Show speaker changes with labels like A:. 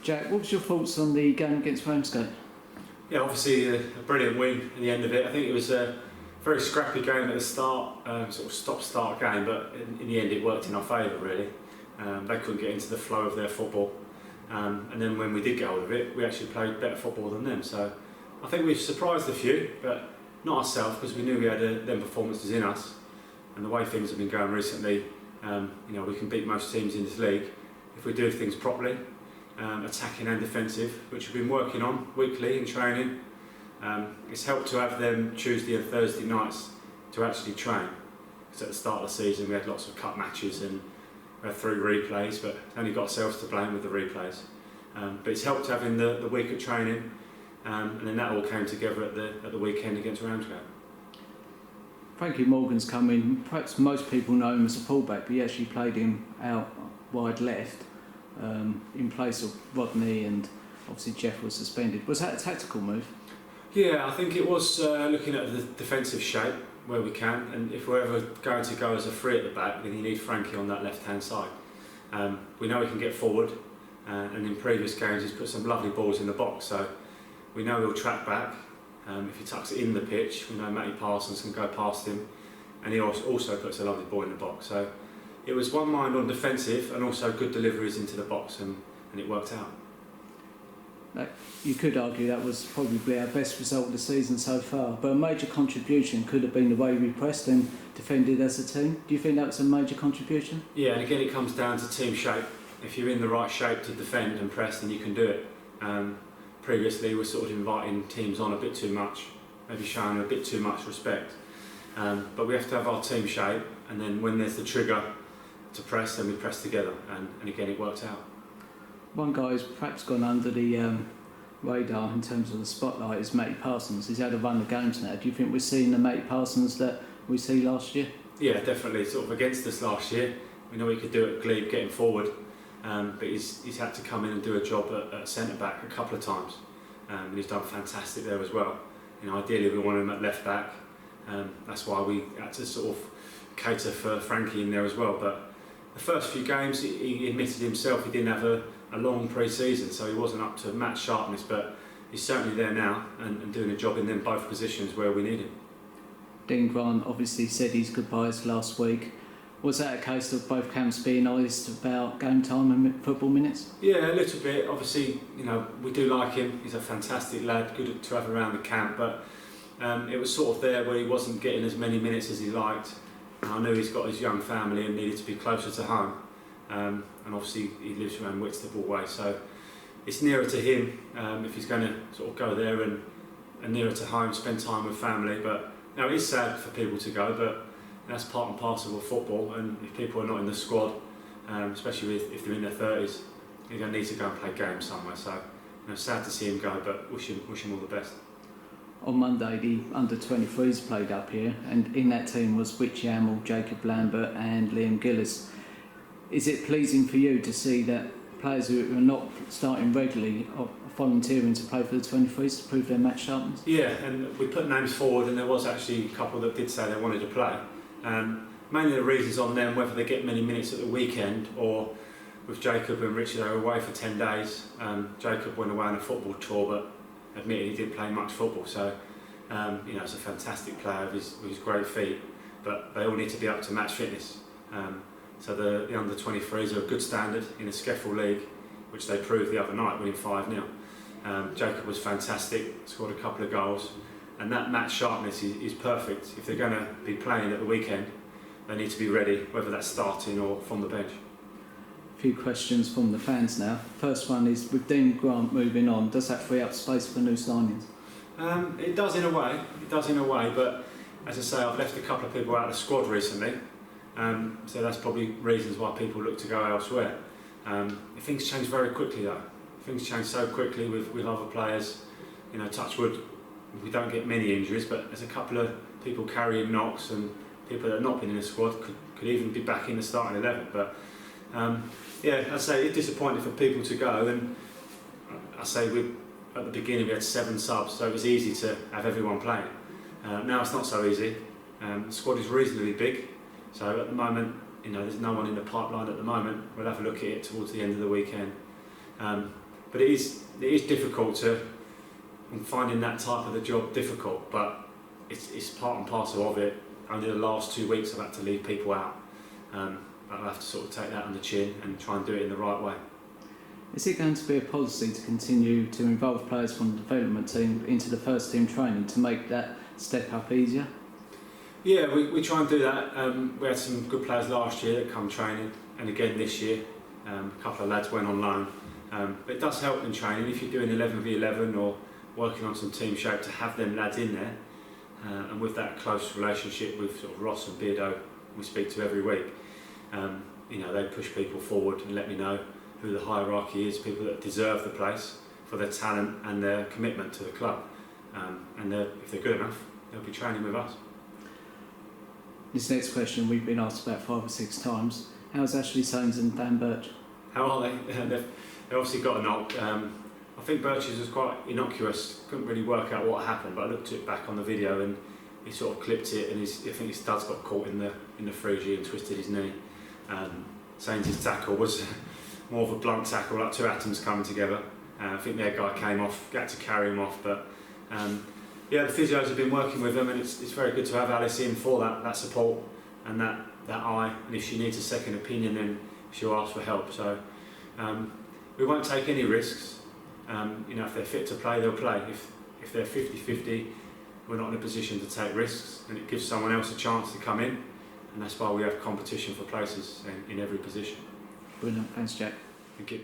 A: Jack, what was your thoughts on the game against Ramsgate?
B: Yeah, obviously a brilliant win at the end of it. I think it was a very scrappy game at the start, sort of stop-start game, but in the end it worked in our favour really. They couldn't get into the flow of their football, and then when we did get hold of it, we actually played better football than them. So I think we've surprised a few, but not ourselves, because we knew we had them performances in us, and the way things have been going recently, we can beat most teams in this league if we do things properly, attacking and defensive, which we've been working on weekly in training. It's helped to have them Tuesday and Thursday nights to actually train, because at the start of the season we had lots of cut matches and we had 3 replays, but only got ourselves to blame with the replays. But it's helped having the week of training, and then that all came together at the weekend against Ramsgate.
A: Frankie Morgan's come in. Perhaps most people know him as a fullback, but he actually played him out wide left in place of Rodney, and obviously Jeff was suspended. Was that a tactical move?
B: Yeah, I think it was looking at the defensive shape where we can, and if we're ever going to go as a 3 at the back, then you need Frankie on that left-hand side. We know he can get forward, and in previous games he's put some lovely balls in the box, so we know he'll track back. If he tucks it in the pitch, we know Matty Parsons can go past him, and he also puts a lovely ball in the box. So it was one mind on defensive and also good deliveries into the box, and it worked out.
A: You could argue that was probably our best result of the season so far, but a major contribution could have been the way we pressed and defended as a team. Do you think that was a major contribution?
B: Yeah, and again it comes down to team shape. If you're in the right shape to defend and press, then you can do it. Previously we're sort of inviting teams on a bit too much, maybe showing a bit too much respect. But we have to have our team shape, and then when there's the trigger to press, then we press together, and again it worked out.
A: One guy who's perhaps gone under the radar in terms of the spotlight is Matty Parsons. He's had a run of games now. Do you think we're seeing the Matty Parsons that we see last year?
B: Yeah, definitely. Sort of against us last year. We know he could do it at Glebe, getting forward, but he's had to come in and do a job at centre back a couple of times, and he's done fantastic there as well. Ideally we want him at left back. That's why we had to sort of cater for Frankie in there as well. But the first few games, he admitted himself he didn't have a long pre-season, so he wasn't up to match sharpness, but he's certainly there now and doing a job in them both positions where we need him.
A: Dean Grant obviously said his goodbyes last week. Was that a case of both camps being honest about game time and football minutes?
B: Yeah, a little bit. Obviously, we do like him. He's a fantastic lad, good to have around the camp, but it was sort of there where he wasn't getting as many minutes as he liked. I knew he's got his young family and needed to be closer to home. And obviously he lives around Whitstable way, so it's nearer to him if he's going to sort of go there and nearer to home, spend time with family. But it is sad for people to go, but that's part and parcel of football, and if people are not in the squad, especially if they're in their 30s, you're going to need to go and play games somewhere. So sad to see him go, but wish him all the best.
A: On Monday, the under-23s played up here, and in that team was Richie Hamill, Jacob Lambert and Liam Gillis. Is it pleasing for you to see that players who are not starting regularly are volunteering to play for the 23s to prove their match sharpness? Yeah,
B: and we put names forward, and there was actually a couple that did say they wanted to play. Mainly the reasons on them, whether they get many minutes at the weekend, or with Jacob and Richie, they were away for 10 days. Jacob went away on a football tour, but admitted he didn't play much football, so he's a fantastic player with his great feet, but they all need to be up to match fitness. So the under-23s are a good standard in a SCEFL league, which they proved the other night, winning 5-0. Jacob was fantastic, scored a couple of goals, and that match sharpness is perfect. If they're going to be playing at the weekend, they need to be ready, whether that's starting or from the bench.
A: A few questions from the fans now. First one is, with Dean Grant moving on, does that free up space for new signings?
B: It does in a way, but as I say, I've left a couple of people out of the squad recently. So that's probably reasons why people look to go elsewhere. Things change very quickly though. Things change so quickly with other players. Touch wood, we don't get many injuries, but there's a couple of people carrying knocks, and people that have not been in the squad could even be back in the starting 11. But I'd say it's disappointing for people to go, and I say at the beginning we had 7 subs, so it was easy to have everyone playing. Now it's not so easy. The squad is reasonably big. So at the moment, there's no one in the pipeline at the moment. We'll have a look at it towards the end of the weekend. but it is difficult I'm finding that type of the job difficult, but it's part and parcel of it. Only the last 2 weeks I've had to leave people out. I'll have to sort of take that on the chin and try and do it in the right way.
A: Is it going to be a policy to continue to involve players from the development team into the first team training to make that step up easier?
B: Yeah, we try and do that. We had some good players last year that come training, and again this year. A couple of lads went on loan. But it does help in training if you're doing 11v11 or working on some team shape to have them lads in there. And with that close relationship with sort of Ross and Beardo, we speak to every week. They push people forward and let me know who the hierarchy is, people that deserve the place for their talent and their commitment to the club. If they're good enough, they'll be training with us.
A: This next question we've been asked about 5 or 6 times. How's Ashley Soames and Dan Birch?
B: How are they? They've obviously got a knock. I think Birch's was quite innocuous. Couldn't really work out what happened, but I looked it back on the video and he sort of clipped it, and I think his studs got caught in the 3G and twisted his knee. Saints' tackle was more of a blunt tackle, like 2 atoms coming together. I think their guy came off, got to carry him off, but the physios have been working with them, and it's very good to have Alice in for that support and that eye. And if she needs a second opinion, then she'll ask for help. So we won't take any risks. If they're fit to play, they'll play. If they're 50-50, we're not in a position to take risks, and it gives someone else a chance to come in, and that's why we have competition for places in every position.
A: Brilliant, thanks Jack.
B: Thank you.